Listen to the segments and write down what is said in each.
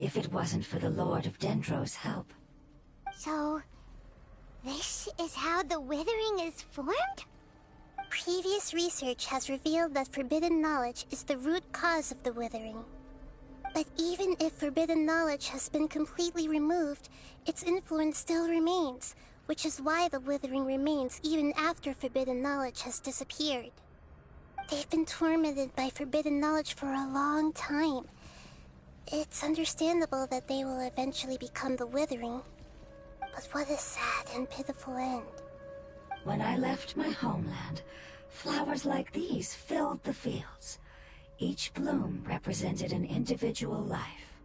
if it wasn't for the Lord of Dendro's help. So, this is how the Withering is formed? Previous research has revealed that forbidden knowledge is the root cause of the Withering. But even if forbidden knowledge has been completely removed, its influence still remains, which is why the Withering remains even after forbidden knowledge has disappeared. They've been tormented by forbidden knowledge for a long time. It's understandable that they will eventually become the Withering. But what a sad and pitiful end. When I left my homeland, flowers like these filled the fields. Each bloom represented an individual life.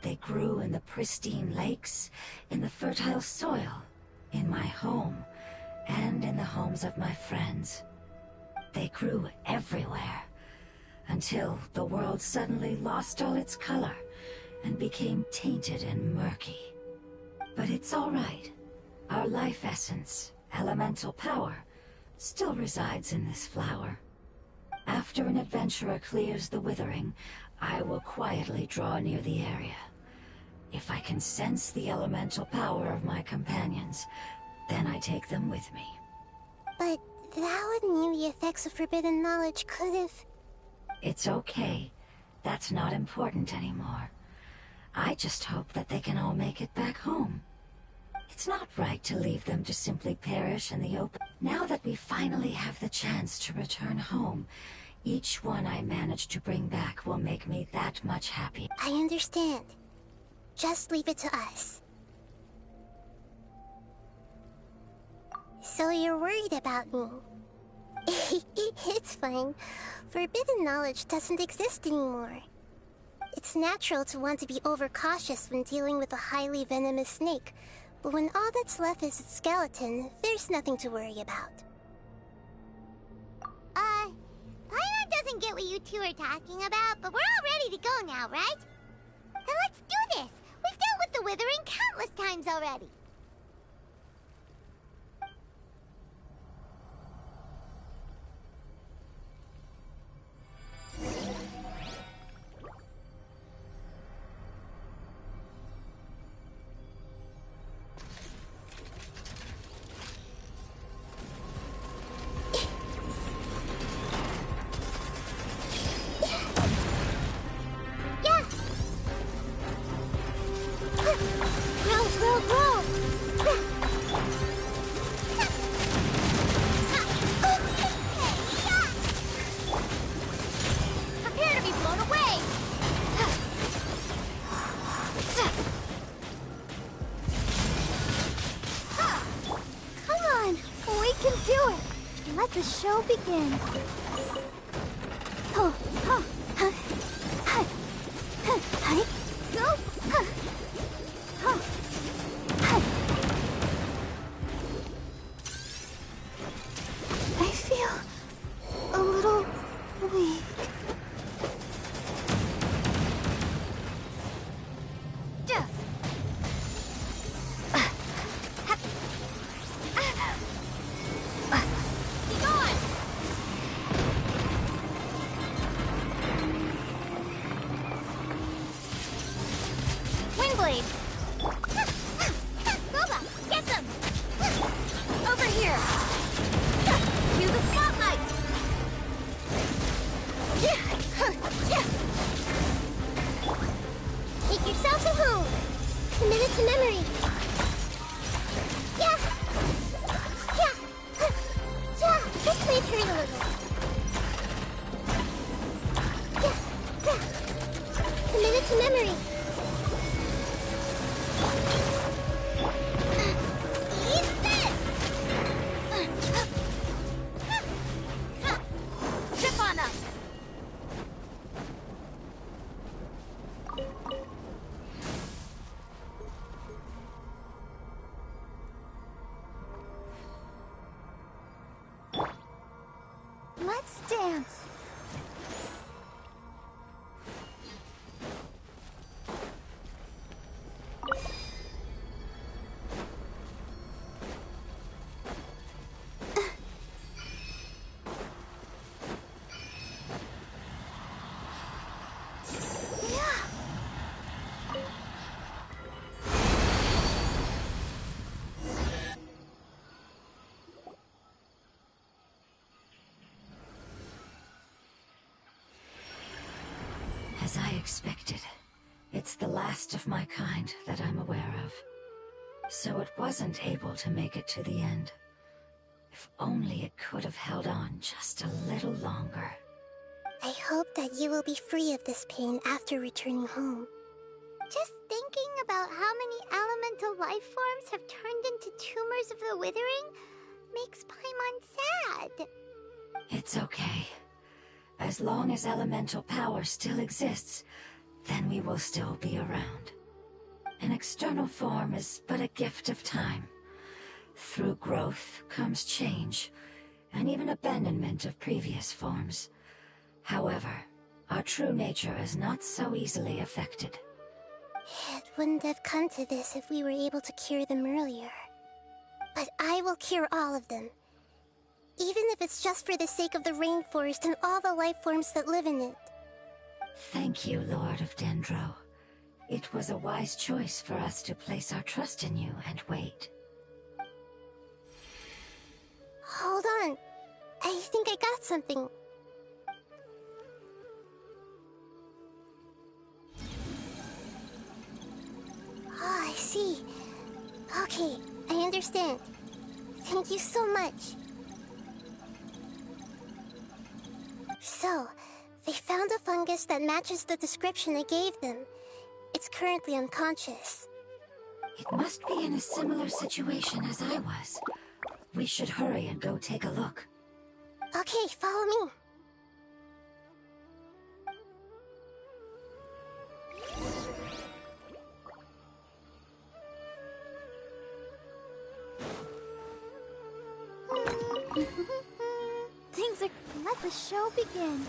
They grew in the pristine lakes, in the fertile soil, in my home, and in the homes of my friends. They grew everywhere, until the world suddenly lost all its color and became tainted and murky. But it's all right. Our life essence, elemental power, still resides in this flower. After an adventurer clears the Withering, I will quietly draw near the area. If I can sense the elemental power of my companions, then I take them with me. But that would mean the effects of forbidden knowledge could have... It's okay. That's not important anymore. I just hope that they can all make it back home. It's not right to leave them to simply perish in the open. Now that we finally have the chance to return home, each one I manage to bring back will make me that much happier. I understand. Just leave it to us. So you're worried about me? It's fine. Forbidden knowledge doesn't exist anymore. It's natural to want to be overcautious when dealing with a highly venomous snake, but when all that's left is its skeleton, there's nothing to worry about. Paimon doesn't get what you two are talking about, but we're all ready to go now, right? Then let's do this! We've dealt with the Withering countless times already! Let the show begin. Oh, oh, huh, huh, huh, huh, go, huh, huh, huh. I feel a little weak. Let's dance. expected. It's the last of my kind that I'm aware of. So it wasn't able to make it to the end. If only it could have held on just a little longer. I hope that you will be free of this pain after returning home. Just thinking about how many elemental life forms have turned into tumors of the withering makes Paimon sad. It's okay. As long as elemental power still exists, then we will still be around. An external form is but a gift of time. Through growth comes change, and even abandonment of previous forms. However, our true nature is not so easily affected. It wouldn't have come to this if we were able to cure them earlier. But I will cure all of them. Even if it's just for the sake of the rainforest and all the life forms that live in it. Thank you, Lord of Dendro. It was a wise choice for us to place our trust in you and wait. Hold on. I think I got something. Oh, I see. Okay, I understand. Thank you so much. So, they found a fungus that matches the description I gave them. It's currently unconscious. It must be in a similar situation as I was. We should hurry and go take a look. Okay, follow me. Things are... Let the show begin.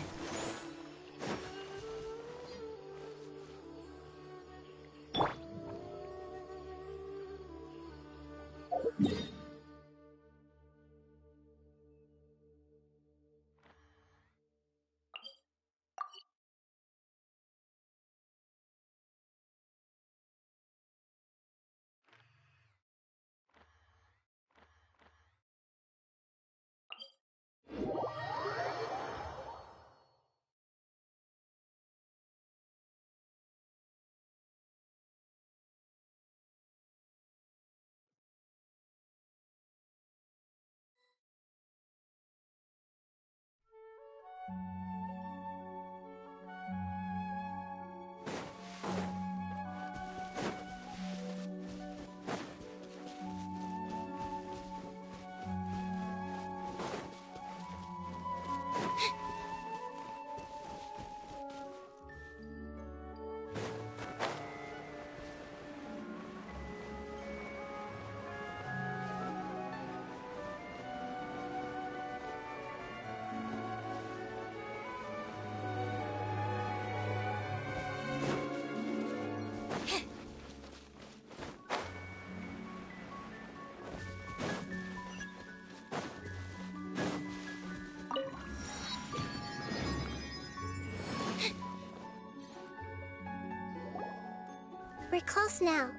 We're close now.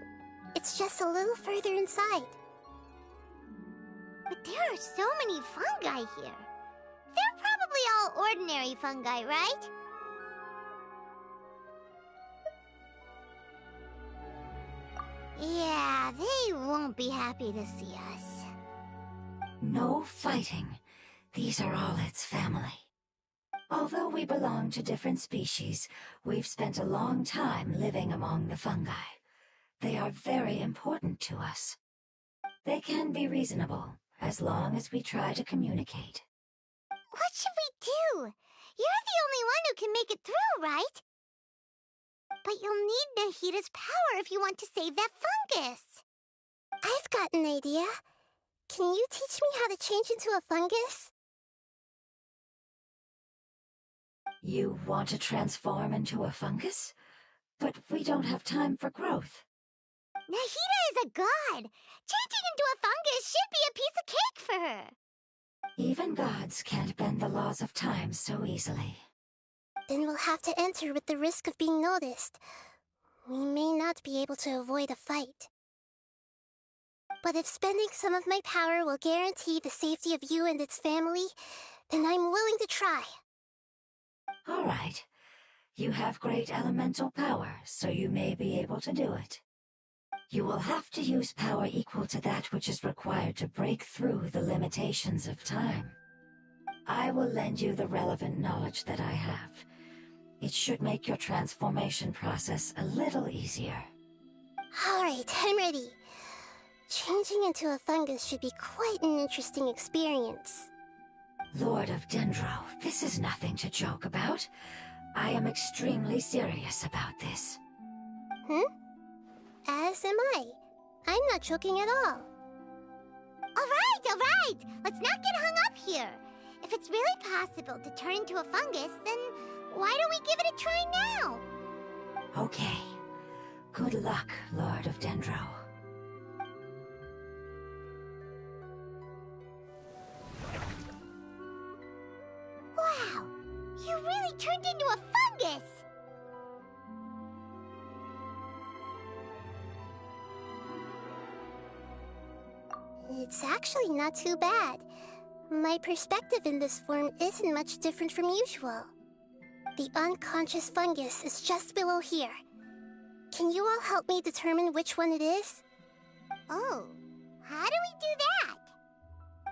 It's just a little further inside. But there are so many fungi here. They're probably all ordinary fungi, right? Yeah, they won't be happy to see us. No fighting. These are all its family. Although we belong to different species, we've spent a long time living among the fungi. They are very important to us. They can be reasonable, as long as we try to communicate. What should we do? You're the only one who can make it through, right? But you'll need Nahita's power if you want to save that fungus. I've got an idea. Can you teach me how to change into a fungus? You want to transform into a fungus? But we don't have time for growth. Nahita is a god. Changing into a fungus should be a piece of cake for her. Even gods can't bend the laws of time so easily. Then we'll have to enter with the risk of being noticed. We may not be able to avoid a fight. But if spending some of my power will guarantee the safety of you and its family, then I'm willing to try. All right. You have great elemental power, so you may be able to do it. You will have to use power equal to that which is required to break through the limitations of time. I will lend you the relevant knowledge that I have. It should make your transformation process a little easier. Alright, I'm ready. Changing into a fungus should be quite an interesting experience. Lord of Dendro, this is nothing to joke about. I am extremely serious about this. As am I. I'm not joking at all. Alright! Let's not get hung up here. If it's really possible to turn into a fungus, then why don't we give it a try now? Okay. Good luck, Lord of Dendro. Wow! You really turned into a fungus! It's actually not too bad. My perspective in this form isn't much different from usual. The unconscious fungus is just below here. Can you all help me determine which one it is? Oh, how do we do that?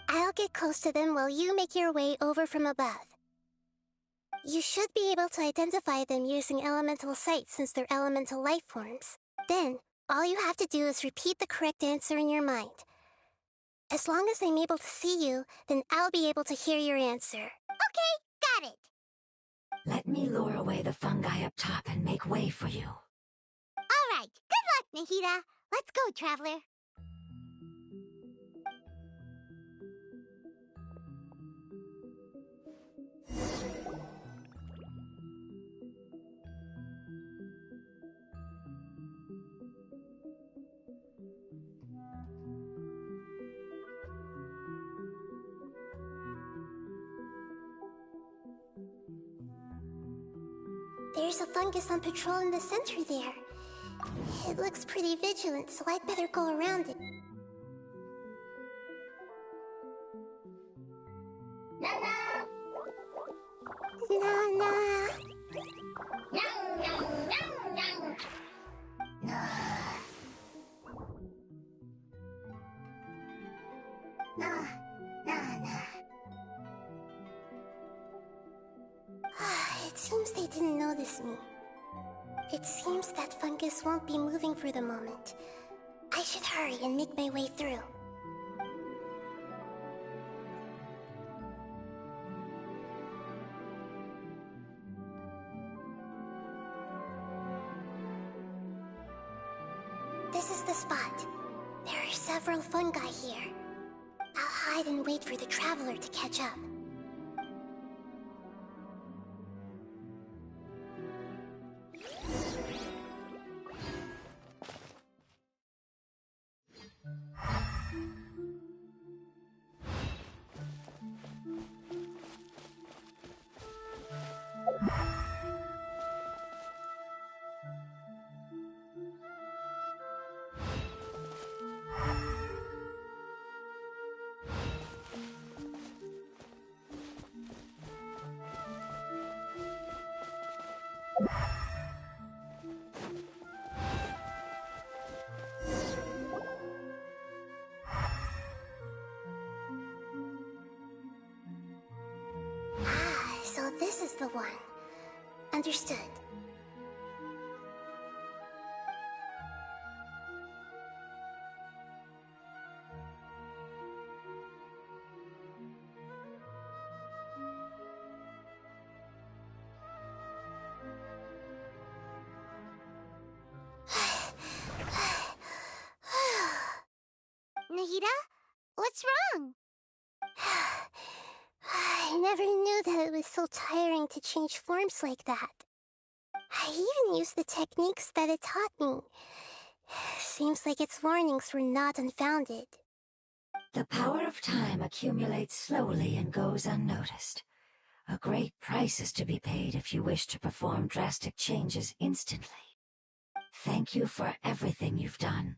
I'll get close to them while you make your way over from above. You should be able to identify them using elemental sight since they're elemental life forms. Then, all you have to do is repeat the correct answer in your mind. As long as I'm able to see you, then I'll be able to hear your answer. Okay, got it. Let me lure away the fungi up top and make way for you. Alright, good luck, Nahida. Let's go, Traveler. There's a fungus on patrol in the center there. It looks pretty vigilant, so I'd better go around it. Nana! It seems they didn't notice me. It seems that fungus won't be moving for the moment. I should hurry and make my way through. This is the spot. There are several fungi here. I'll hide and wait for the traveler to catch up. So this is the one. Understood. Nahida, what's wrong? I never knew that it was so tiring to change forms like that. I even used the techniques that it taught me. Seems like its warnings were not unfounded. The power of time accumulates slowly and goes unnoticed. A great price is to be paid if you wish to perform drastic changes instantly. Thank you for everything you've done.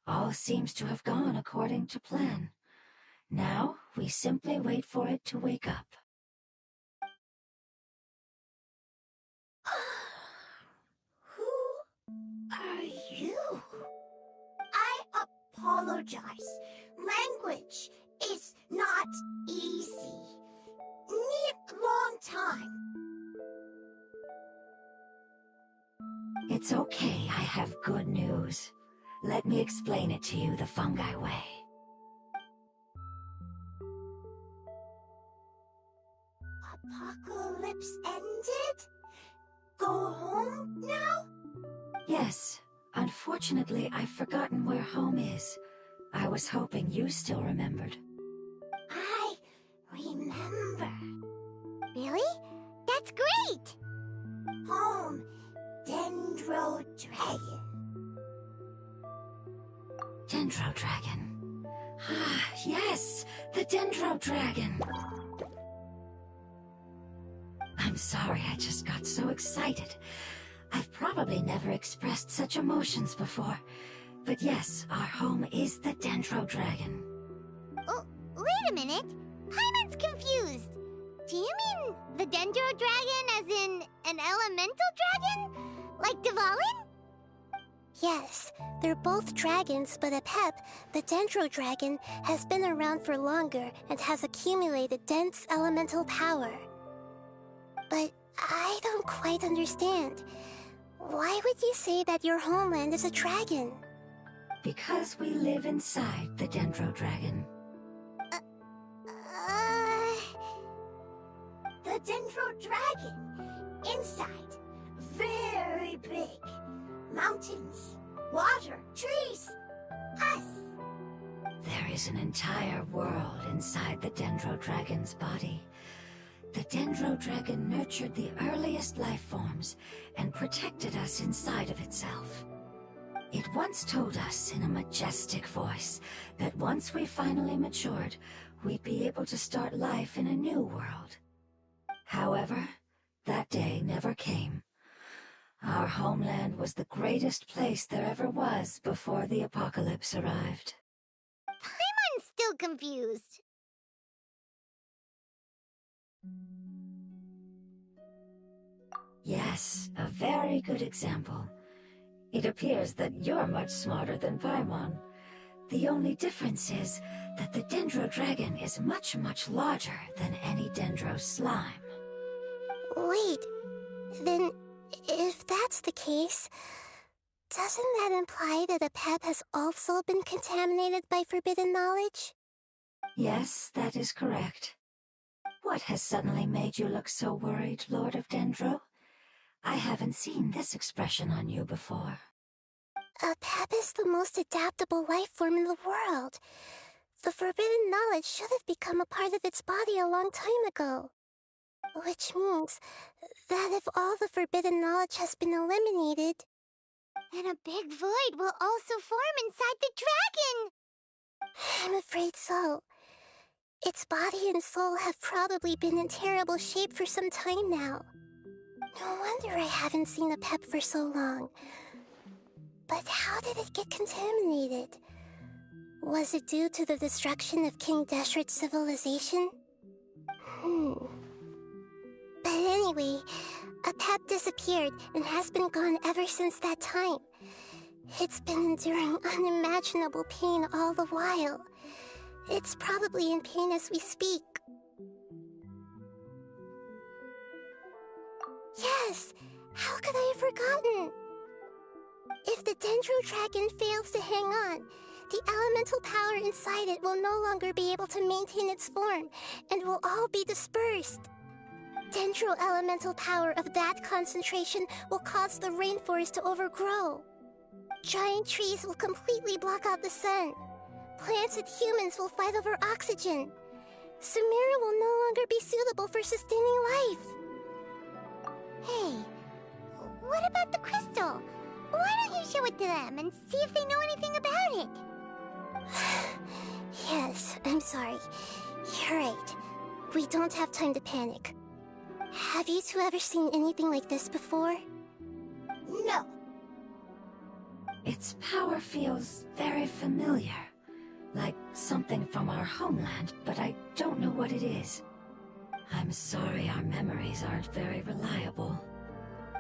All seems to have gone according to plan. Now, we simply wait for it to wake up. you. I apologize. Language is not easy. Need long time. It's okay, I have good news. Let me explain it to you the fungi way. Apocalypse ended? Go home now? Yes. Unfortunately, I've forgotten where home is. I was hoping you still remembered. I remember. Really? That's great! Home, Dendro Dragon. Dendro Dragon. Ah, yes! The Dendro Dragon! I'm sorry, I just got so excited. I've probably never expressed such emotions before. But yes, our home is the Dendro Dragon. Oh, wait a minute. Paimon's confused. Do you mean the Dendro Dragon as in an elemental dragon? Like Dvalin? Yes, they're both dragons, but Apep, the Dendro Dragon, has been around for longer and has accumulated dense elemental power. But I don't quite understand. Why would you say that your homeland is a dragon? Because we live inside the Dendro Dragon. The Dendro Dragon. Inside. Very big. Mountains, water, trees. Us. There is an entire world inside the Dendro Dragon's body. The Dendro Dragon nurtured the earliest life forms and protected us inside of itself. It once told us in a majestic voice that once we finally matured, we'd be able to start life in a new world. However, that day never came. Our homeland was the greatest place there ever was before the apocalypse arrived. Paimon's still confused. Yes, a very good example. It appears that you're much smarter than Paimon. The only difference is that the Dendro Dragon is much, much larger than any Dendro slime. Wait, then if that's the case, doesn't that imply that Apep has also been contaminated by forbidden knowledge? Yes, that is correct. What has suddenly made you look so worried, Lord of Dendro? I haven't seen this expression on you before. Apep is the most adaptable life form in the world. The forbidden knowledge should have become a part of its body a long time ago. Which means that if all the forbidden knowledge has been eliminated, then a big void will also form inside the dragon! I'm afraid so. Its body and soul have probably been in terrible shape for some time now. No wonder I haven't seen Apep for so long. But how did it get contaminated? Was it due to the destruction of King Deshret's civilization? But anyway, Apep disappeared and has been gone ever since that time. It's been enduring unimaginable pain all the while. It's probably in pain as we speak. Yes! How could I have forgotten? If the Dendro Dragon fails to hang on, the elemental power inside it will no longer be able to maintain its form and will all be dispersed. Dendro elemental power of that concentration will cause the rainforest to overgrow. Giant trees will completely block out the sun. Plants and humans will fight over oxygen. Sumeru will no longer be suitable for sustaining life. Hey, what about the crystal? Why don't you show it to them and see if they know anything about it? Yes, I'm sorry. You're right. We don't have time to panic. Have you two ever seen anything like this before? No. Its power feels very familiar. Like something from our homeland, but I don't know what it is. I'm sorry our memories aren't very reliable.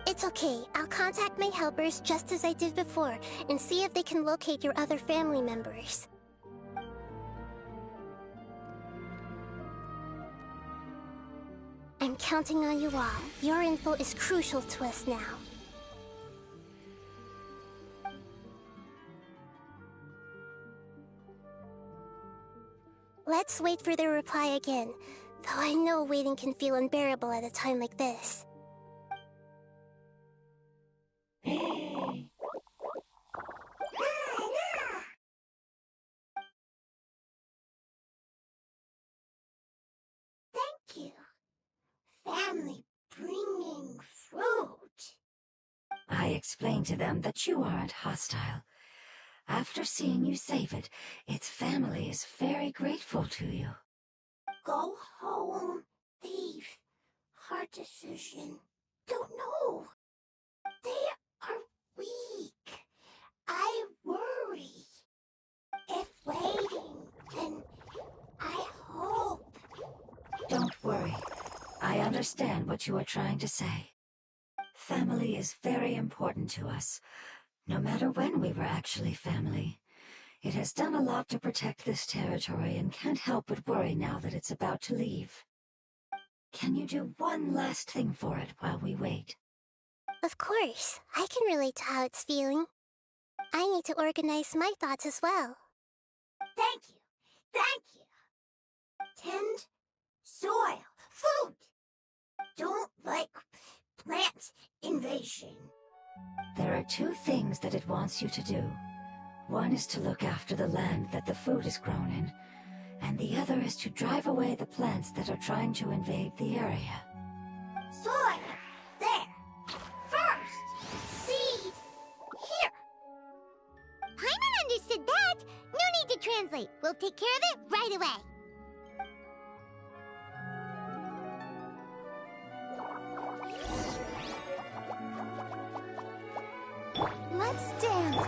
It's okay. I'll contact my helpers just as I did before and see if they can locate your other family members. I'm counting on you all. Your info is crucial to us now. Let's wait for their reply again, though I know waiting can feel unbearable at a time like this. Thank you. Family bringing fruit. I explained to them that you aren't hostile. After seeing you save it, its family is very grateful to you. Go home, thief. Hard decision. Don't know. They are weak. I worry. If waiting, then I hope. Don't worry. I understand what you are trying to say. Family is very important to us, no matter when we were actually family. It has done a lot to protect this territory and can't help but worry now that it's about to leave. Can you do one last thing for it while we wait? Of course, I can relate to how it's feeling. I need to organize my thoughts as well. Thank you. Thank you. Tend soil. Food. Don't like plant invasion. There are two things that it wants you to do. One is to look after the land that the food is grown in, and the other is to drive away the plants that are trying to invade the area. Soil. There. First. Seed. Here. Paimon understood that. No need to translate. We'll take care of it right away. Let's dance.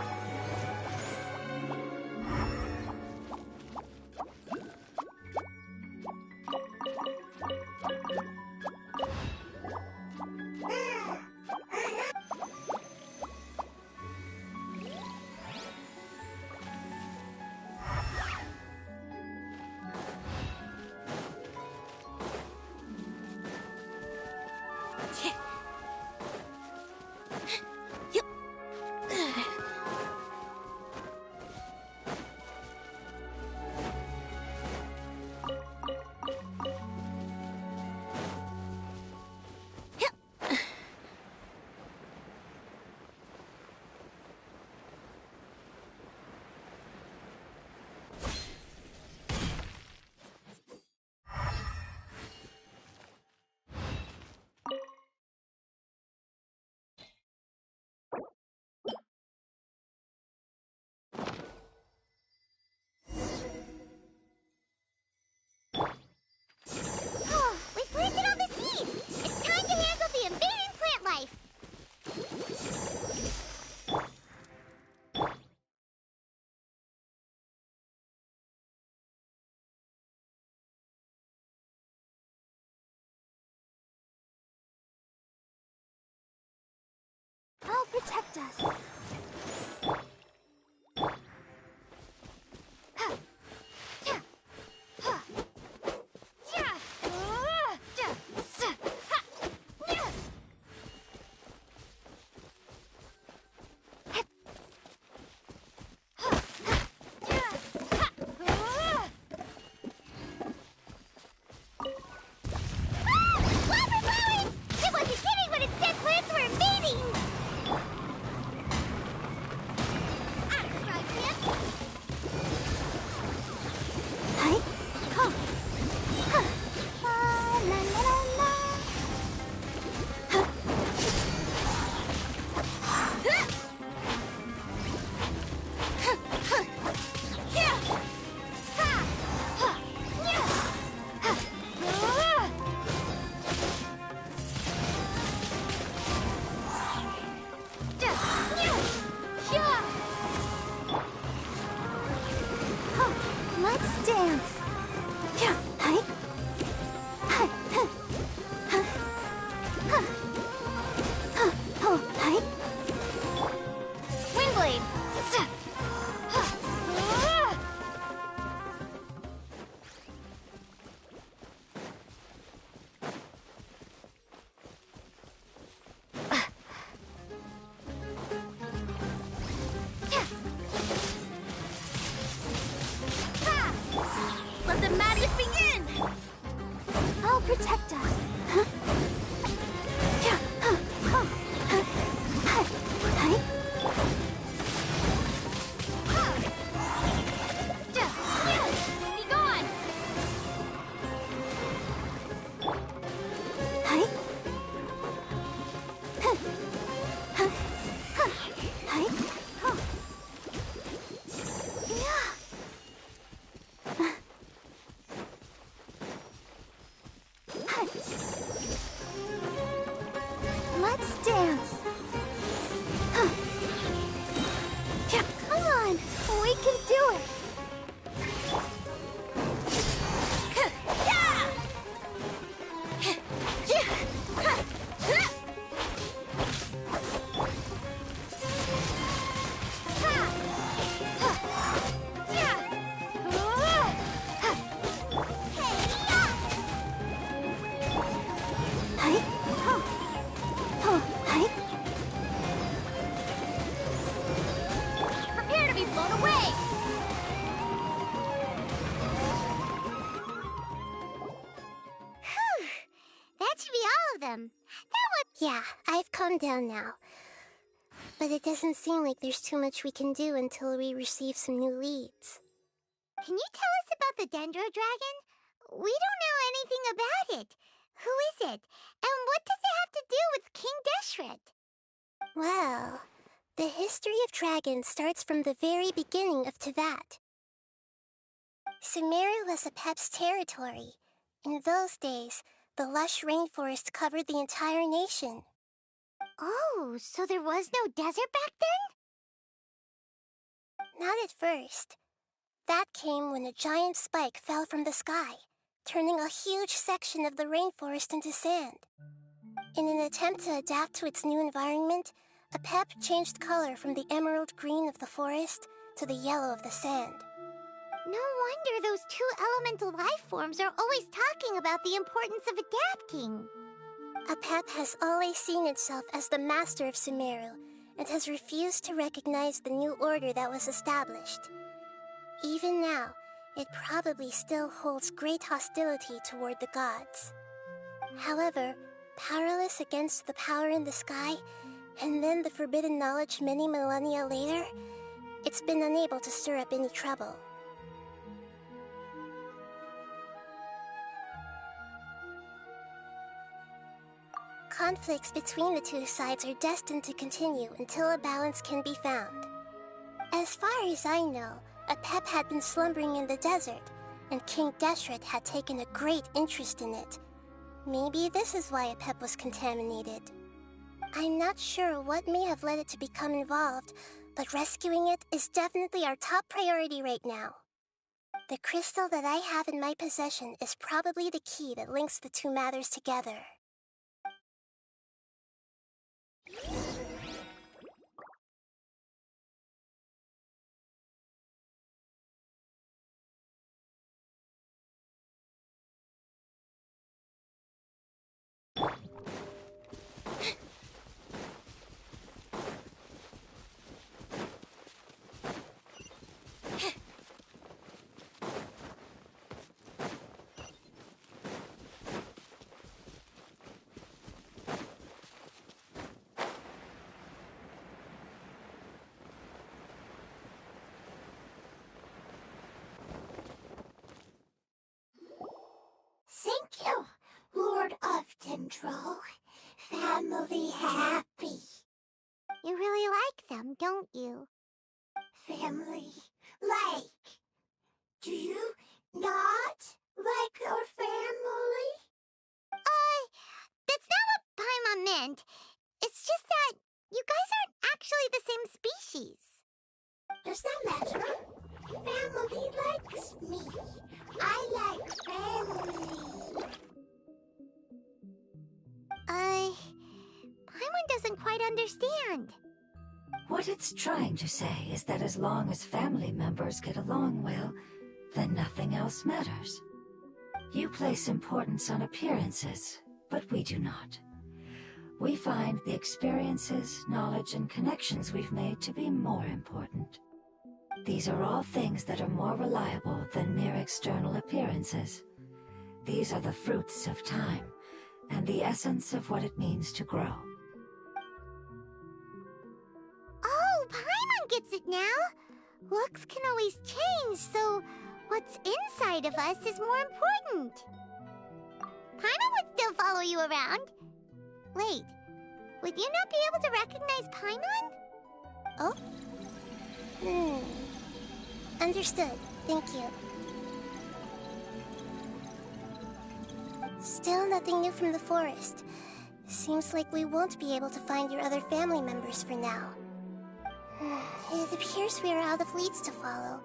We've planted all the seeds! It's time to handle the invading plant life! I'll protect us. Let the magic begin! I'll protect us. Be gone! Let's dance. Come on, we can do it. Prepare to be blown away! Whew! That should be all of them. Yeah, I've calmed down now. But it doesn't seem like there's too much we can do until we receive some new leads. Can you tell us about the Dendro Dragon? We don't know anything about it. Who is it? And what does it have to do with King Deshret? Well, the history of dragons starts from the very beginning of Teyvat. Sumeru was Apep's territory. In those days, the lush rainforest covered the entire nation. Oh, so there was no desert back then? Not at first. That came when a giant spike fell from the sky, turning a huge section of the rainforest into sand. In an attempt to adapt to its new environment, Apep changed color from the emerald green of the forest to the yellow of the sand. No wonder those two elemental life forms are always talking about the importance of adapting. Apep has always seen itself as the master of Sumeru and has refused to recognize the new order that was established. Even now, it probably still holds great hostility toward the gods. However, powerless against the power in the sky, and then the forbidden knowledge many millennia later, it's been unable to stir up any trouble. Conflicts between the two sides are destined to continue until a balance can be found. As far as I know, Apep had been slumbering in the desert, and King Deshret had taken a great interest in it. Maybe this is why Apep was contaminated. I'm not sure what may have led it to become involved, but rescuing it is definitely our top priority right now. The crystal that I have in my possession is probably the key that links the two matters together. Thank you, Lord of Dendro. Family happy. You really like them, don't you? Family like. Do you not like your family? That's not what Paimon meant. It's just that you guys aren't actually the same species. Does that matter? Family likes me. I like family. Paimon doesn't quite understand. What it's trying to say is that as long as family members get along well, then nothing else matters. You place importance on appearances, but we do not. We find the experiences, knowledge, and connections we've made to be more important. These are all things that are more reliable than mere external appearances. These are the fruits of time, and the essence of what it means to grow. Oh, Paimon gets it now! Looks can always change, so what's inside of us is more important. Paimon would still follow you around. Wait, would you not be able to recognize Paimon? Oh? Understood. Thank you. Still nothing new from the forest. Seems like we won't be able to find your other family members for now. It appears we are out of leads to follow.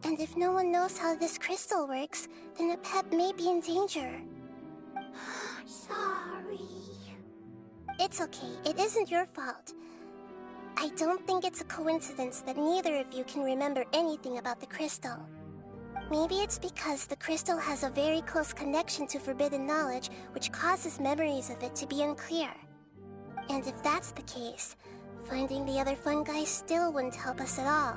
And if no one knows how this crystal works, then a pet may be in danger. Sorry. It's okay. It isn't your fault. I don't think it's a coincidence that neither of you can remember anything about the crystal. Maybe it's because the crystal has a very close connection to forbidden knowledge, which causes memories of it to be unclear. And if that's the case, finding the other fungi still wouldn't help us at all.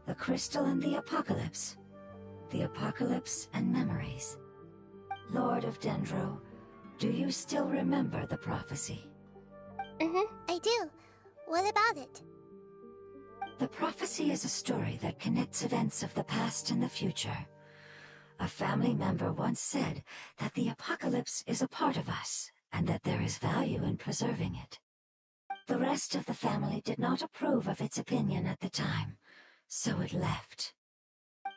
The crystal and the apocalypse. The apocalypse and memories. Lord of Dendro, do you still remember the prophecy? I do. What about it? The prophecy is a story that connects events of the past and the future. A family member once said that the apocalypse is a part of us, and that there is value in preserving it. The rest of the family did not approve of its opinion at the time, so it left.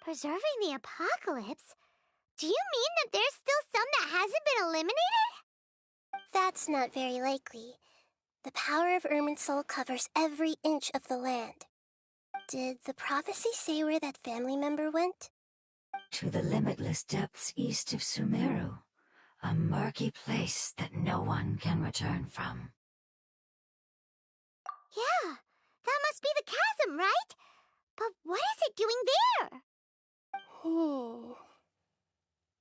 Preserving the apocalypse? Do you mean that there's still some that hasn't been eliminated? That's not very likely. The power of Irminsul covers every inch of the land. Did the prophecy say where that family member went? To the limitless depths east of Sumeru, a murky place that no one can return from. Yeah, that must be the chasm, right? But what is it doing there?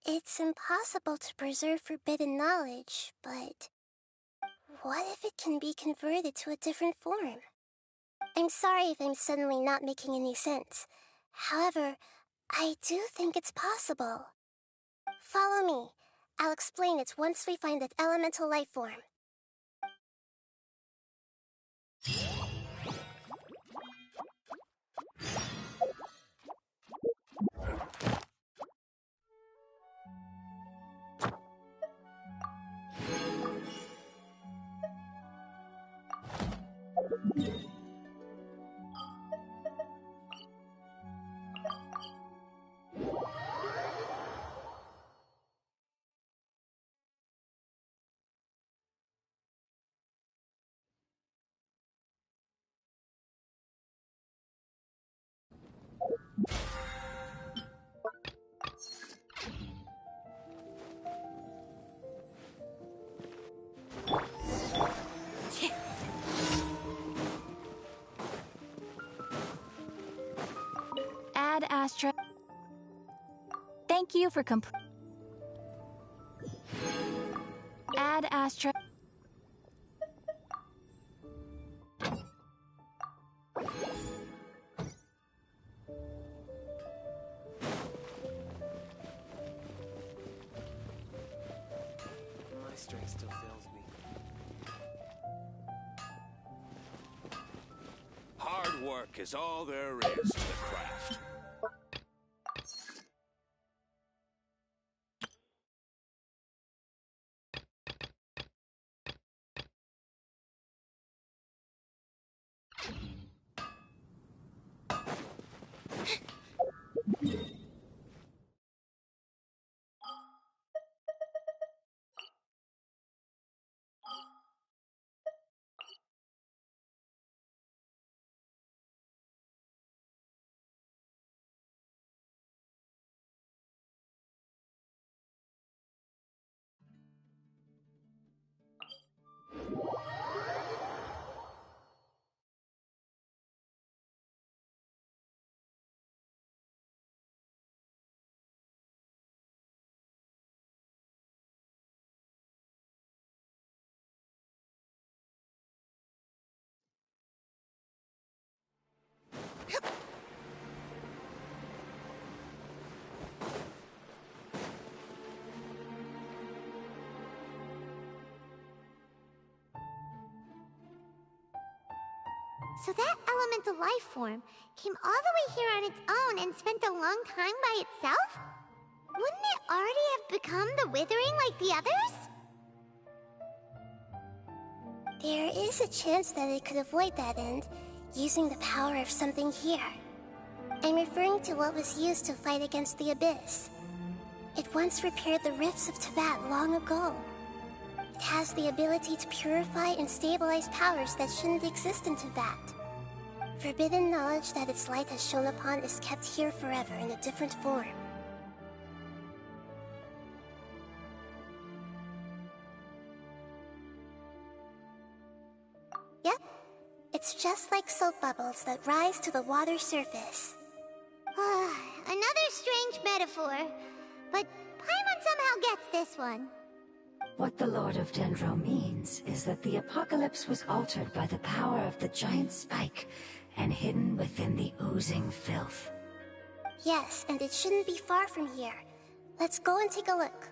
It's impossible to preserve forbidden knowledge, but what if it can be converted to a different form? I'm sorry if I'm suddenly not making any sense. However, I do think it's possible. Follow me. I'll explain it once we find that elemental life form. Ad Astra. Thank you for Ad Astra. My strength still fails me. Hard work is all there is to the craft. So that elemental life form came all the way here on its own and spent a long time by itself? Wouldn't it already have become the Withering like the others? There is a chance that it could avoid that end, using the power of something here. I'm referring to what was used to fight against the Abyss. It once repaired the rifts of Teyvat long ago. It has the ability to purify and stabilize powers that shouldn't exist in Teyvat. Forbidden knowledge that its light has shone upon is kept here forever in a different form. Yep, it's just like soap bubbles that rise to the water's surface. Another strange metaphor, but Paimon somehow gets this one. What the Lord of Dendro means is that the apocalypse was altered by the power of the giant spike and hidden within the oozing filth. Yes, and it shouldn't be far from here. Let's go and take a look.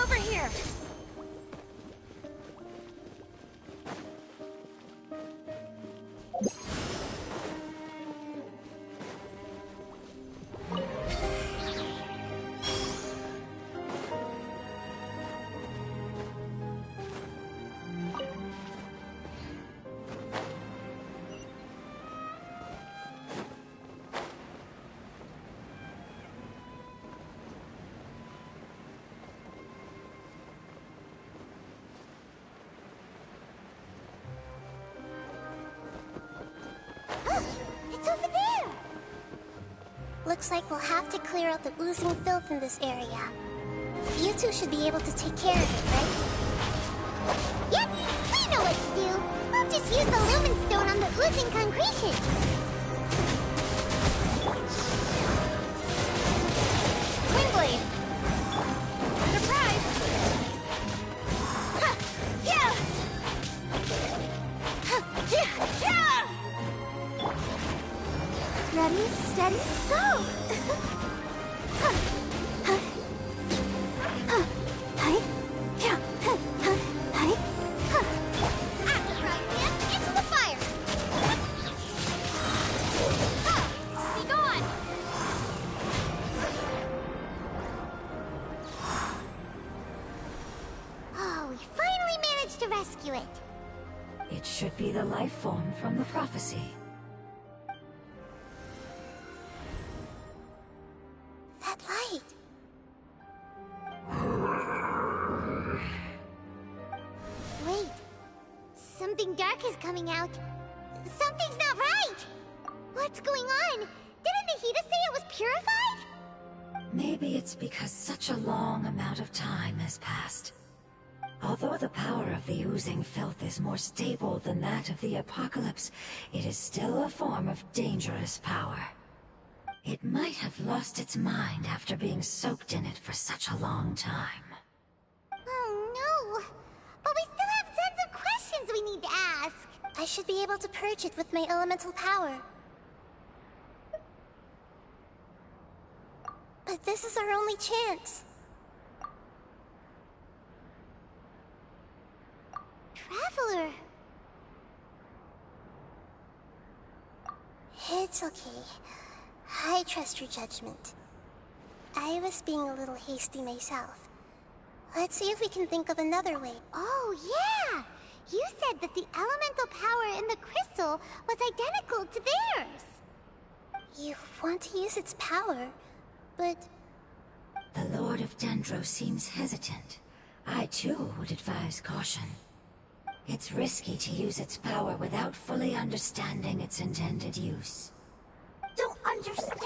Over here! It's over there! Looks like we'll have to clear out the oozing filth in this area. You two should be able to take care of it, right? Yep, we know what to do. We'll just use the lumen stone on the oozing concretion. Windblade! Surprise! Ha! Yeah! Ha! Yeah! Yeah! Ready, steady, go! Into the fire! Ha! Be gone! Oh, we finally managed to rescue it. It should be the life form from the prophecy. That light! Wait, something dark is coming out. Something's not right! What's going on? Didn't Nahida say it was purified? Maybe it's because such a long amount of time has passed. Although the power of the oozing filth is more stable than that of the apocalypse, it is still a form of dangerous power. It might have lost its mind after being soaked in it for such a long time. Oh no! But we still have tons of questions we need to ask. I should be able to purge it with my elemental power. But this is our only chance. Traveler! It's okay. I trust your judgment. I was being a little hasty myself. Let's see if we can think of another way. Oh yeah! You said that the elemental power in the crystal was identical to theirs! You want to use its power, but... The Lord of Dendro seems hesitant. I too would advise caution. It's risky to use its power without fully understanding its intended use. Don't understand!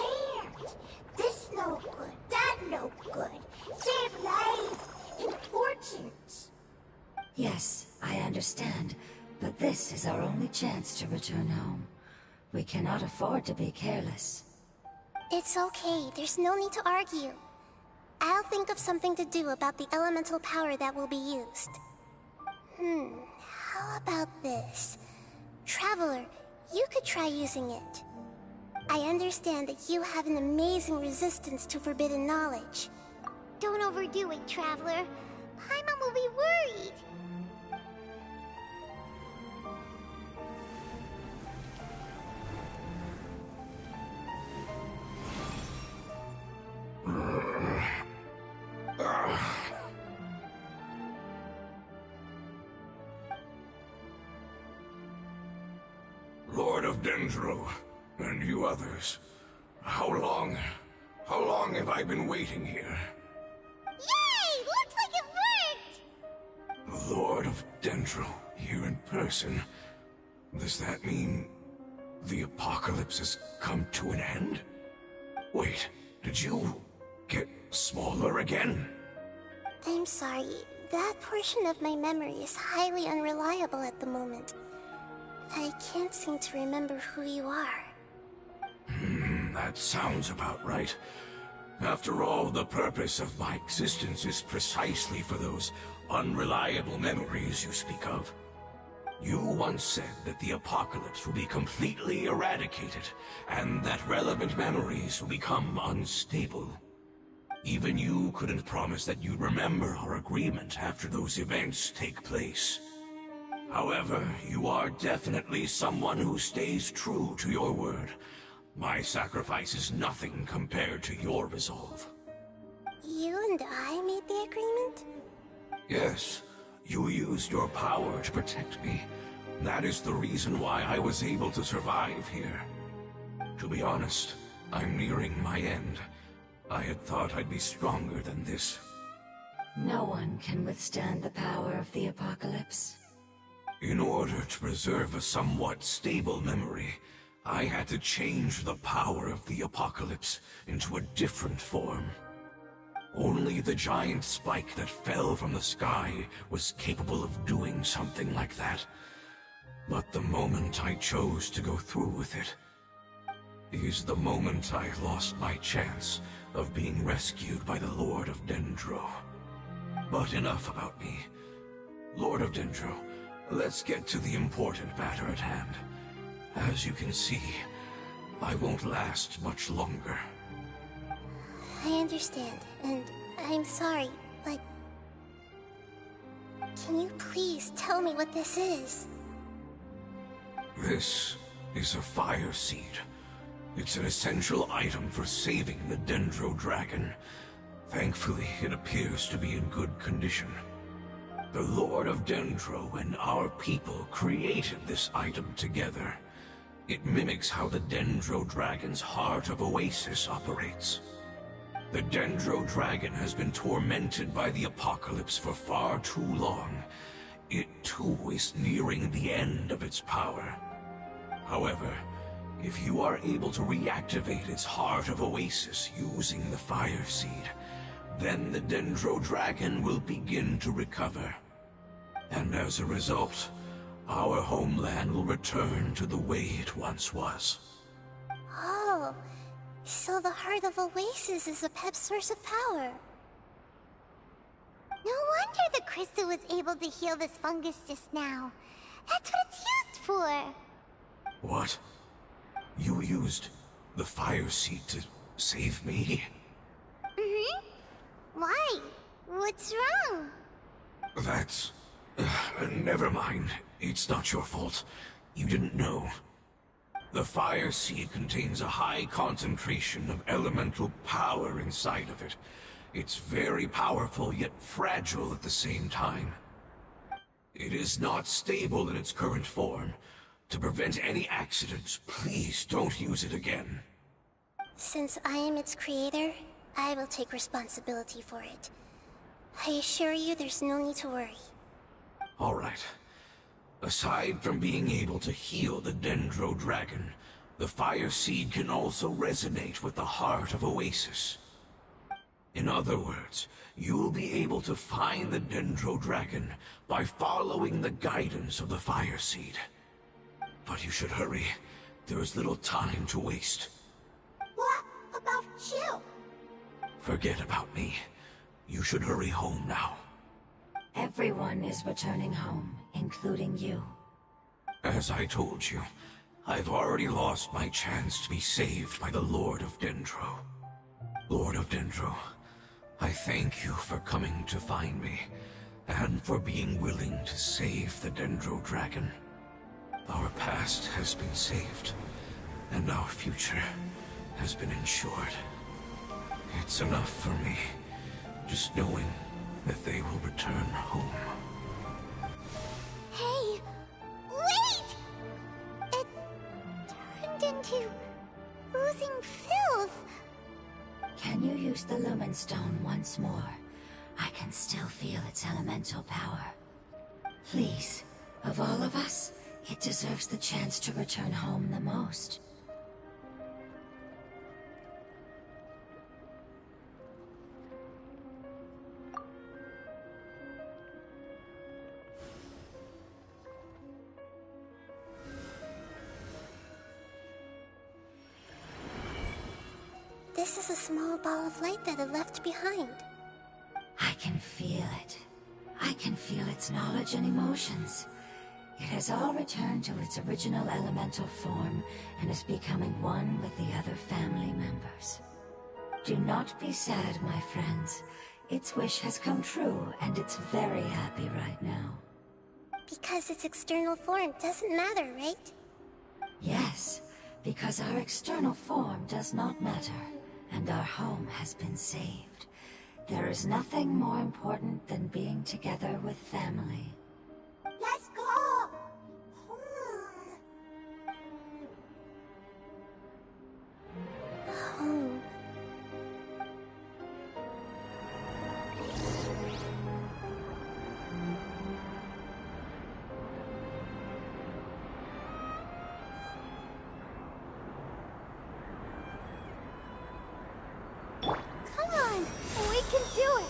This no good, that no good. Save lives and fortunes. Yes, I understand, But this is our only chance to return home. We cannot afford to be careless. It's okay, there's no need to argue. I'll think of something to do about the elemental power that will be used. How about this? Traveler, you could try using it. I understand that you have an amazing resistance to forbidden knowledge. Don't overdo it, Traveler. Paimon will be worried. Lord of Dendro, and you others, how long have I been waiting here? Yay! Looks like it worked! The Lord of Dendro, here in person. Does that mean the apocalypse has come to an end? Wait, did you get smaller again? I'm sorry, that portion of my memory is highly unreliable at the moment. I can't seem to remember who you are. That sounds about right. After all, the purpose of my existence is precisely for those unreliable memories you speak of. You once said that the apocalypse will be completely eradicated, and that relevant memories will become unstable. Even you couldn't promise that you'd remember our agreement after those events take place. However, you are definitely someone who stays true to your word. My sacrifice is nothing compared to your resolve. You and I made the agreement? Yes, you used your power to protect me. That is the reason why I was able to survive here. To be honest, I'm nearing my end. I had thought I'd be stronger than this. No one can withstand the power of the apocalypse. In order to preserve a somewhat stable memory, I had to change the power of the apocalypse into a different form. Only the giant spike that fell from the sky was capable of doing something like that. But the moment I chose to go through with it is the moment I lost my chance of being rescued by the Lord of Dendro. But enough about me. Lord of Dendro, let's get to the important matter at hand. As you can see, I won't last much longer. I understand, and I'm sorry, but... Can you please tell me what this is? This is a fire seed. It's an essential item for saving the Dendro Dragon. Thankfully, it appears to be in good condition. The Lord of Dendro and our people created this item together. It mimics how the Dendro Dragon's Heart of Oasis operates. The Dendro Dragon has been tormented by the apocalypse for far too long. It too is nearing the end of its power. However, if you are able to reactivate its Heart of Oasis using the Fire Seed, then the Dendro Dragon will begin to recover. And as a result, our homeland will return to the way it once was. Oh, so the Heart of Oasis is a pep source of power. No wonder the crystal was able to heal this fungus just now. That's what it's used for. What? You used the Fire Seed to save me? Why? What's wrong? That's... never mind. It's not your fault. You didn't know. The Fire Seed contains a high concentration of elemental power inside of it. It's very powerful, yet fragile at the same time. It is not stable in its current form. To prevent any accidents, please don't use it again. Since I am its creator, I will take responsibility for it. I assure you there's no need to worry. All right. Aside from being able to heal the Dendro Dragon, the Fire Seed can also resonate with the Heart of Oasis. In other words, you'll be able to find the Dendro Dragon by following the guidance of the Fire Seed. But you should hurry. There is little time to waste. What about you? Forget about me. You should hurry home now. Everyone is returning home, including you. As I told you, I've already lost my chance to be saved by the Lord of Dendro. Lord of Dendro, I thank you for coming to find me, and for being willing to save the Dendro Dragon. Our past has been saved, and our future has been ensured. It's enough for me, just knowing that they will return home. Hey! Wait! It turned into oozing filth. Can you use the Lumen Stone once more? I can still feel its elemental power. Please, of all of us, it deserves the chance to return home the most. This is a small ball of light that it left behind. I can feel it. I can feel its knowledge and emotions. It has all returned to its original elemental form and is becoming one with the other family members. Do not be sad, my friends. Its wish has come true, and it's very happy right now. Because its external form doesn't matter, right? Yes, because our external form does not matter, and our home has been saved. There is nothing more important than being together with family. Let's go! Home. Come on! We can do it!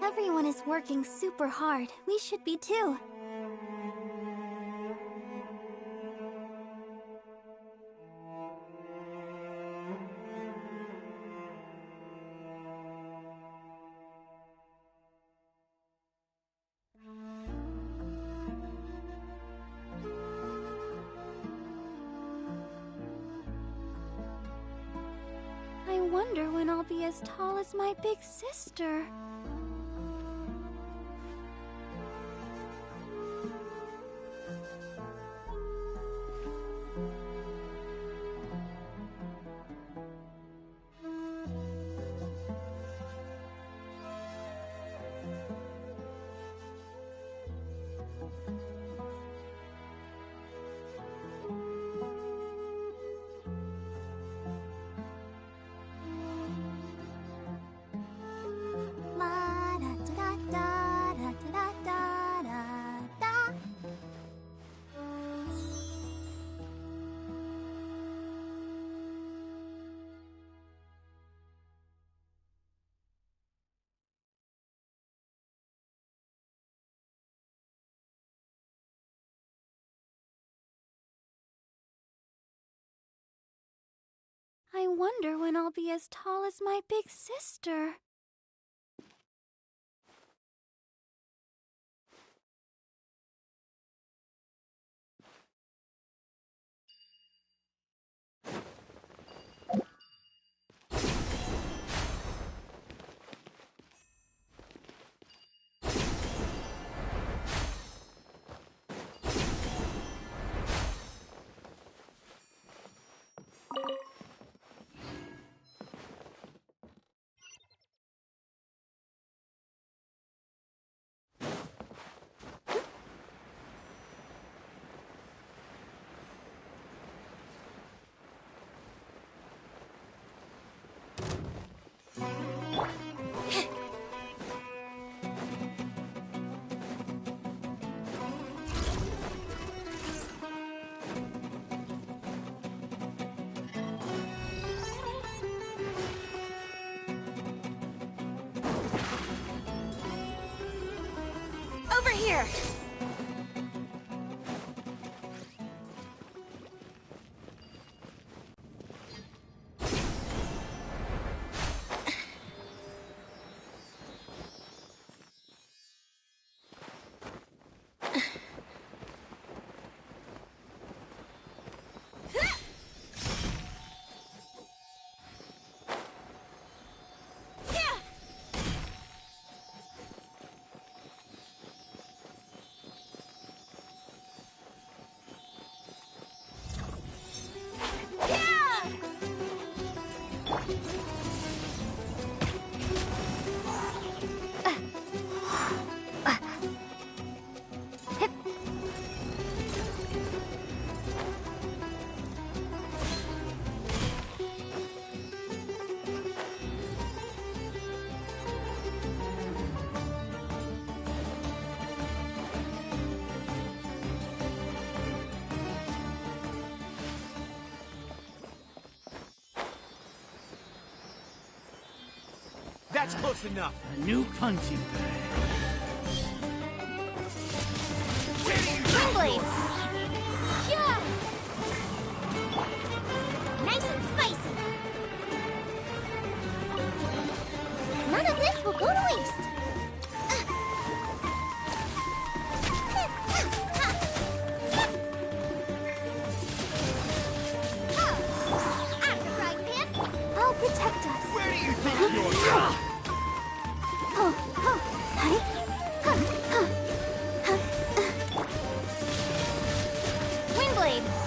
Everyone is working super hard. We should be too. I wonder when I'll be as tall as my big sister. I wonder when I'll be as tall as my big sister. Over here! That's close enough. A new punching bag. Windblade! Yeah! Nice and spicy! None of this will go to waste. I'm the frying pan! I'll protect us. Where do you think you're going? Windblade!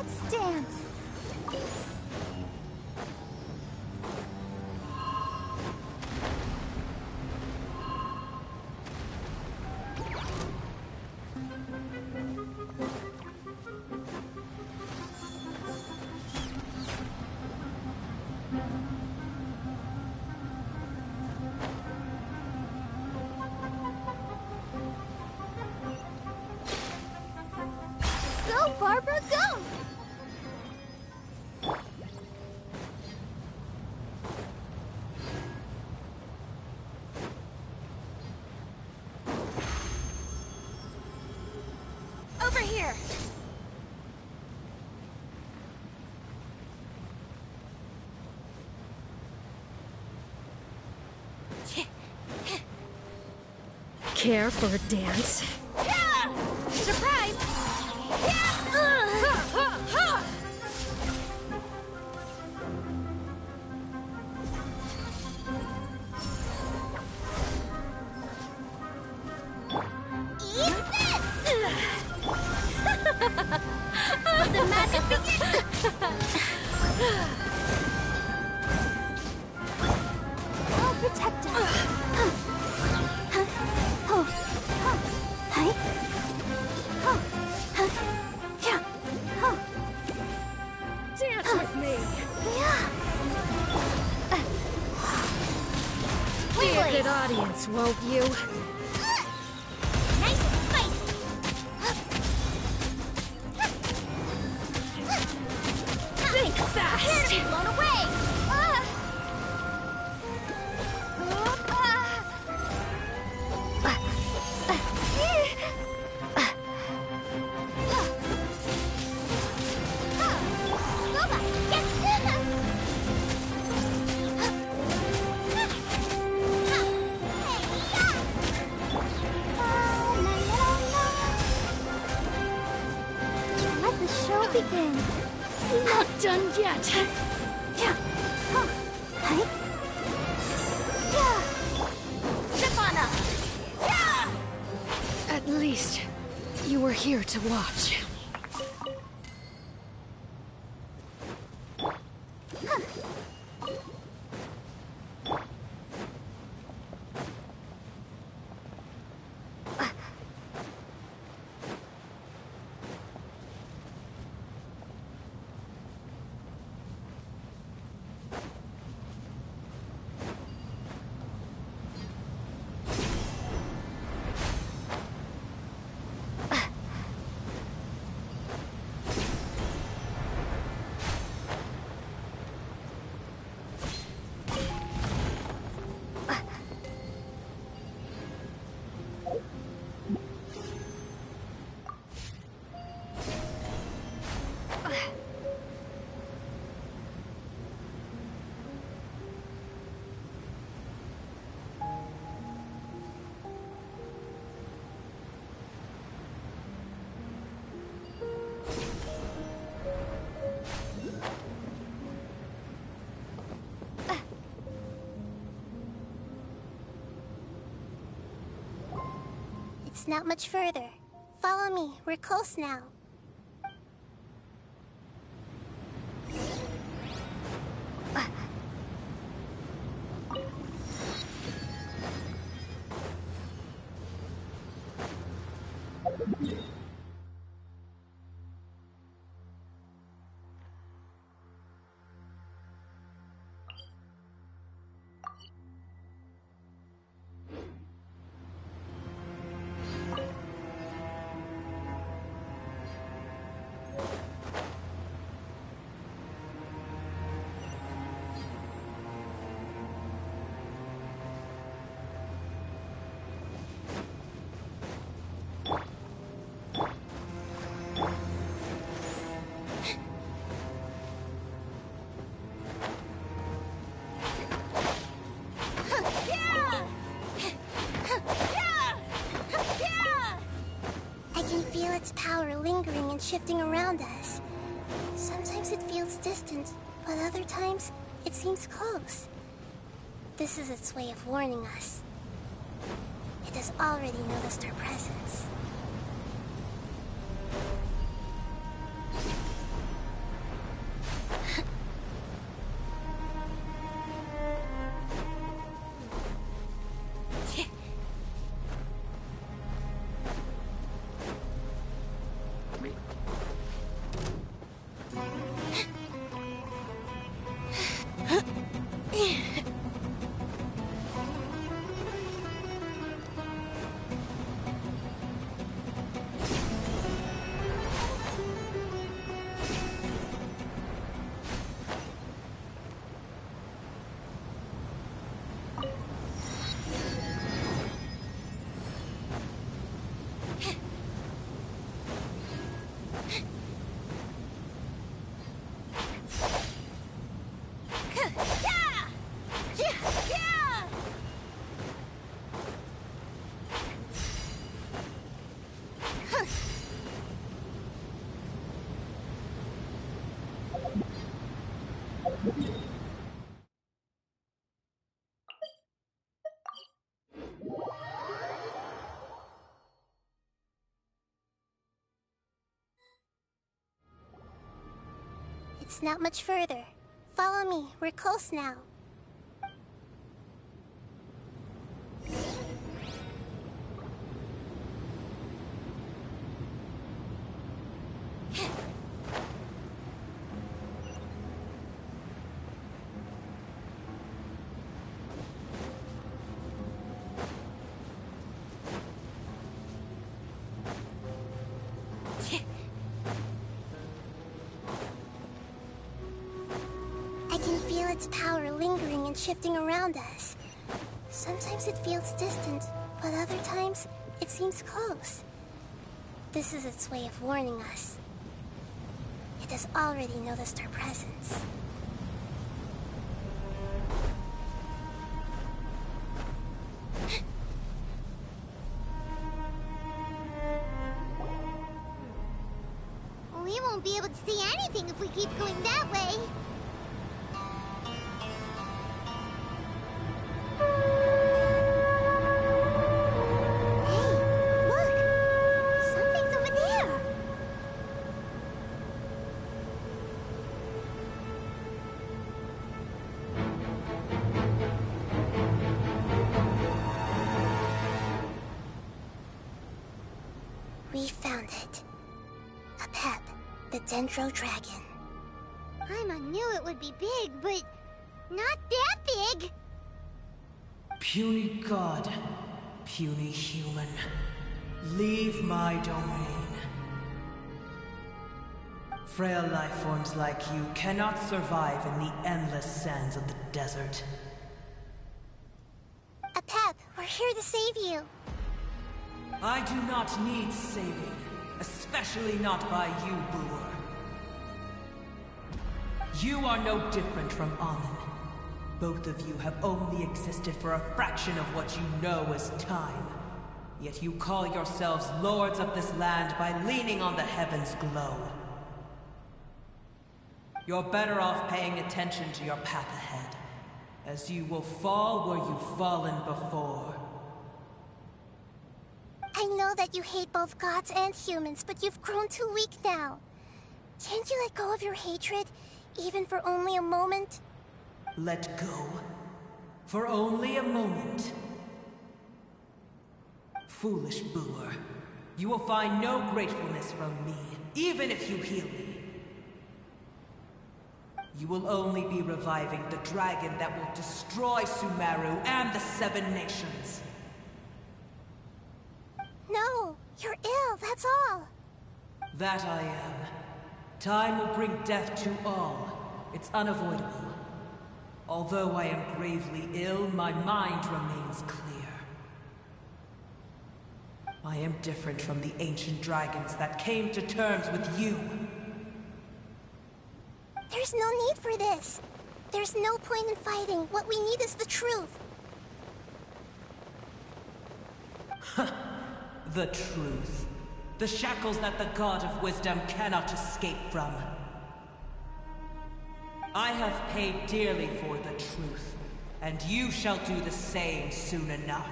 Let's dance. Go, Barbara, go! Over here! Care for a dance? Yeah! Surprise! Eat this! The magic begins! I'll protect us. Dance with me! Be a good audience, won't you? Nice and spicy! Think fast! Prepare to be blown away! Let the show begin. Not done yet! Zip on up! At least, you were here to watch. It's not much further. Follow me, we're close now. Its power lingering and shifting around us. Sometimes it feels distant, but other times it seems close. This is its way of warning us. It has already noticed our presence. It's not much further. Follow me, we're close now. I can feel its power lingering and shifting around us. Sometimes it feels distant, but other times it seems close. This is its way of warning us. It has already noticed our presence. We won't be able to see anything if we keep going that way. Hey, look! Something's over there! We found it. A pep, the Dendro Dragon. Paimon knew it would be big, but not that big! Puny god, puny human, leave my domain. Frail life forms like you cannot survive in the endless sands of the desert. A pep, we're here to save you. I do not need saving, especially not by you, Brewer. You are no different from Amun. Both of you have only existed for a fraction of what you know as time. Yet you call yourselves lords of this land by leaning on the heavens' glow. You're better off paying attention to your path ahead, as you will fall where you've fallen before. I know that you hate both gods and humans, but you've grown too weak now. Can't you let go of your hatred, even for only a moment? Let go? For only a moment? Foolish Brewer. You will find no gratefulness from me, even if you heal me. You will only be reviving the dragon that will destroy Sumeru and the Seven Nations. No, you're ill, that's all. That I am. Time will bring death to all. It's unavoidable. Although I am gravely ill, my mind remains clear. I am different from the ancient dragons that came to terms with you. There's no need for this. There's no point in fighting. What we need is the truth. The truth. The shackles that the God of Wisdom cannot escape from. I have paid dearly for the truth, and you shall do the same soon enough.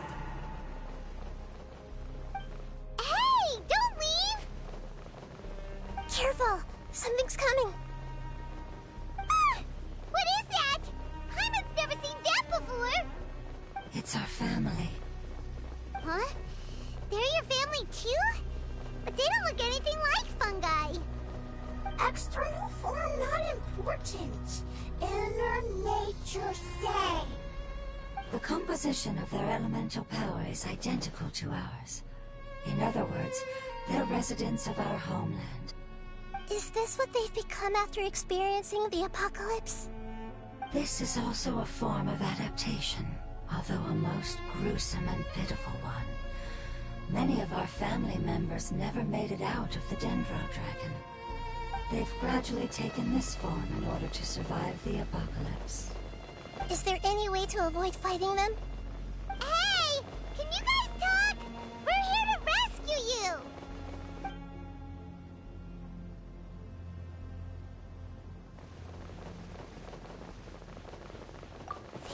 Hey! Don't leave! Careful! Something's coming! Ah! What is that? Paimon's never seen that before! It's our family. Huh? They're your family too? But they don't look anything like fungi. External form not important. Inner nature say. The composition of their elemental power is identical to ours. In other words, they're residents of our homeland. Is this what they've become after experiencing the apocalypse? This is also a form of adaptation, although a most gruesome and pitiful one. Many of our family members never made it out of the Dendro Dragon. They've gradually taken this form in order to survive the apocalypse. Is there any way to avoid fighting them? Hey! Can you guys talk? We're here to rescue you!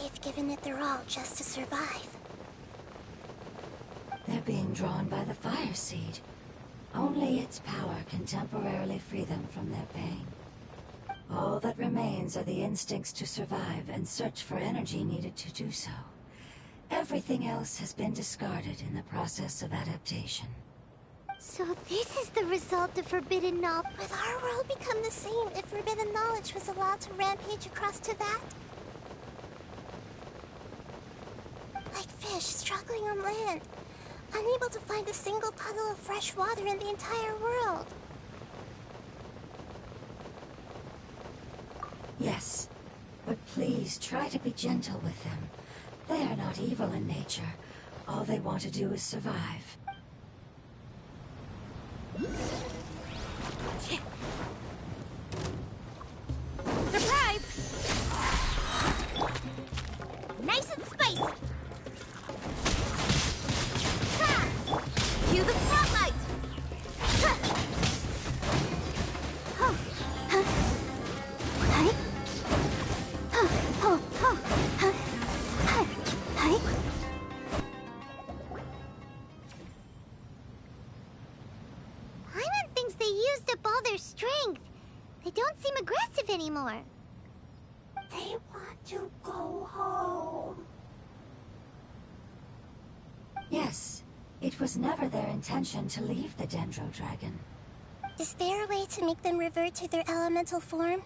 they've given it their all just to survive. They're being drawn by the fire seed. Only its power can temporarily free them from their pain. All that remains are the instincts to survive and search for energy needed to do so. Everything else has been discarded in the process of adaptation. So this is the result of forbidden knowledge. Would our world become the same if forbidden knowledge was allowed to rampage across Teyvat? Like fish struggling on land, unable to find a single puddle of fresh water in the entire world. Yes, but please try to be gentle with them. They are not evil in nature. All they want to do is survive. Surprise! Nice and spicy! Ha! Cue the spotlight! Ha! Huh. Huh. Hi. Huh. Oh. Oh. Huh. Hi. Hi. Paimon thinks they used up all their strength. They don't seem aggressive anymore. They want to go home. Yes, it was never their intention to leave the Dendro Dragon. Is there a way to make them revert to their elemental form?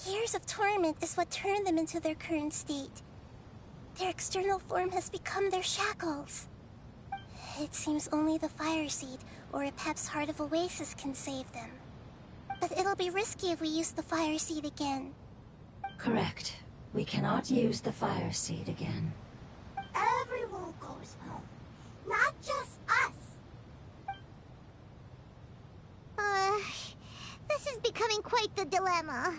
Years of torment is what turned them into their current state. Their external form has become their shackles. It seems only the Fire Seed or Epep's Heart of Oasis can save them. But it'll be risky if we use the Fire Seed again. Correct. We cannot use the Fire Seed again. Everyone goes home, not just us. This is becoming quite the dilemma.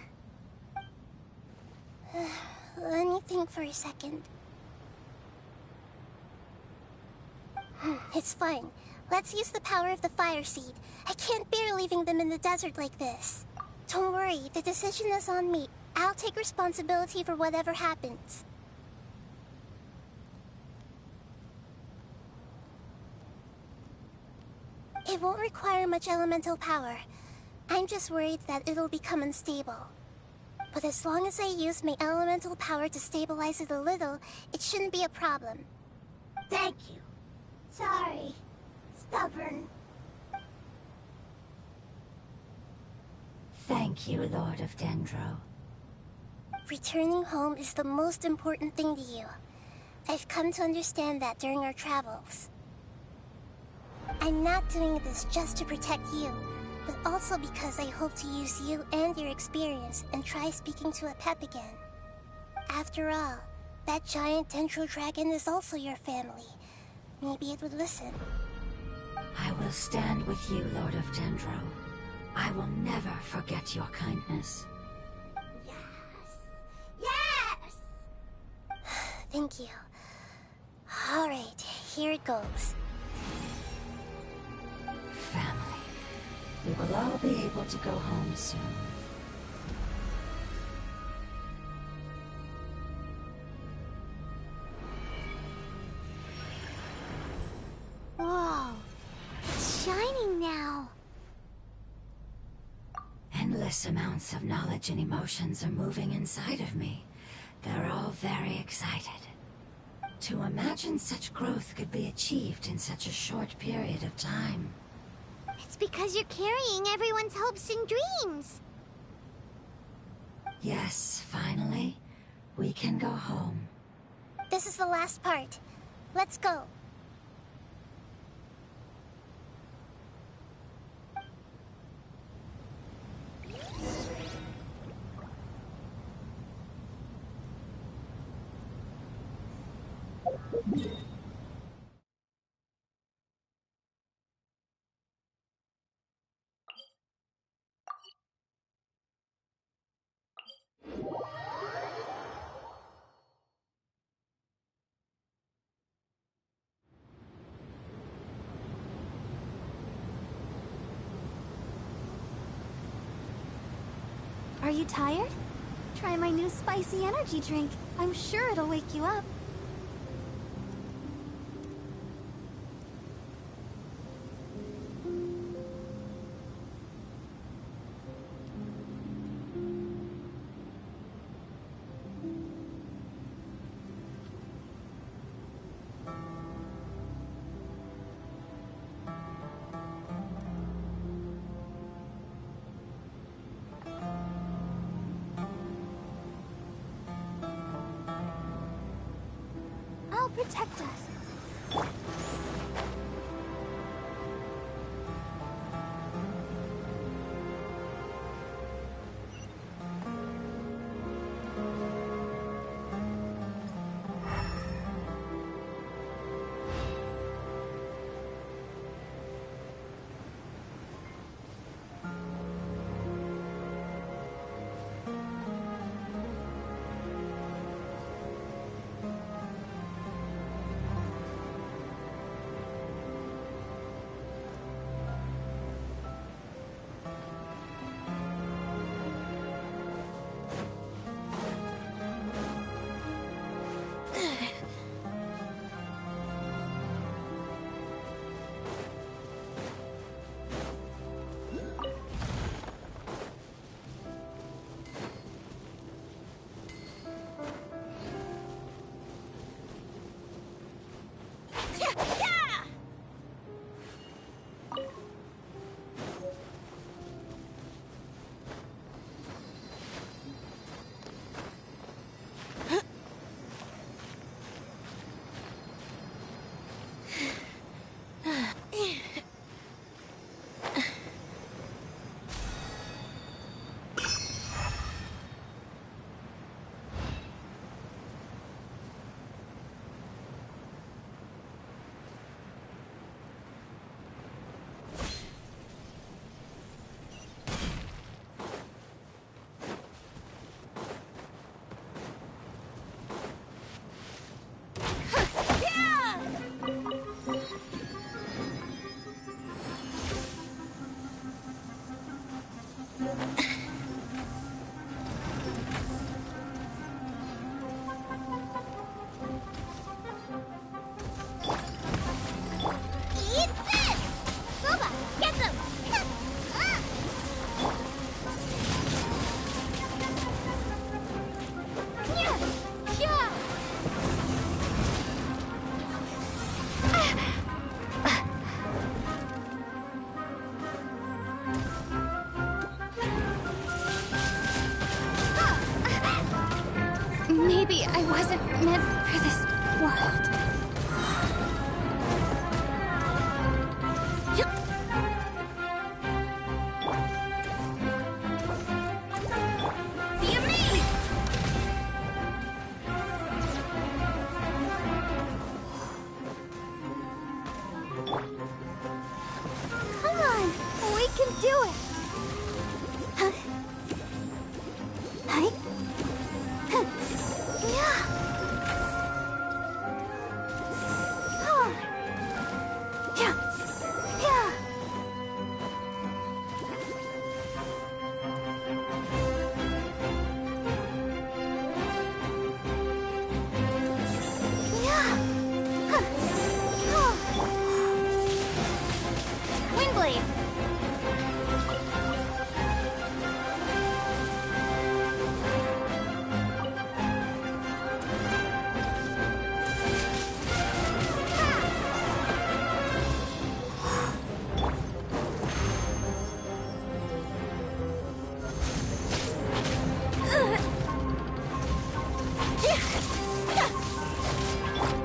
Let me think for a second. It's fine. Let's use the power of the Fire Seed. I can't bear leaving them in the desert like this. Don't worry, the decision is on me. I'll take responsibility for whatever happens. It won't require much elemental power. I'm just worried that it'll become unstable. But as long as I use my elemental power to stabilize it a little, it shouldn't be a problem. Thank you. Sorry. Stubborn. Thank you, Lord of Dendro. Returning home is the most important thing to you. I've come to understand that during our travels. I'm not doing this just to protect you, but also because I hope to use you and your experience and try speaking to Epep again. After all, that giant Dendro Dragon is also your family. Maybe it would listen. I will stand with you, Lord of Dendro. I will never forget your kindness. Yes! Thank you. Alright, here it goes. Family. We will all be able to go home soon. Whoa. It's shining now. Endless amounts of knowledge and emotions are moving inside of me. They're all very excited. To imagine such growth could be achieved in such a short period of time. It's because you're carrying everyone's hopes and dreams. Yes, finally, we can go home. This is the last part. Let's go. Are you tired? Try my new spicy energy drink. I'm sure it'll wake you up. I'll protect us. Maybe I wasn't meant for this world. Be me! Come on, we can do it. Huh? Hi. Huh. Yeah. Huh. Yeah. Yeah. Yeah. Huh. Oh. Windblade.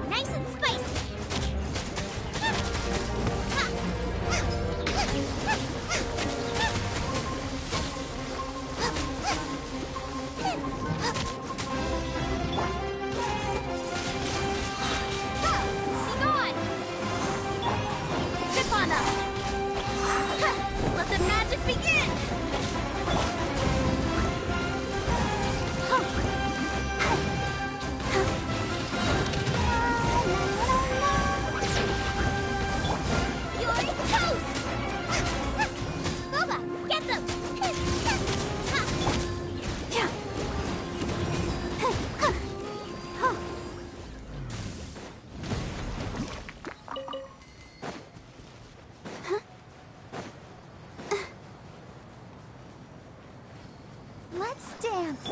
Nice and spicy. Hang on. Zip on up. Let the magic begin. dance!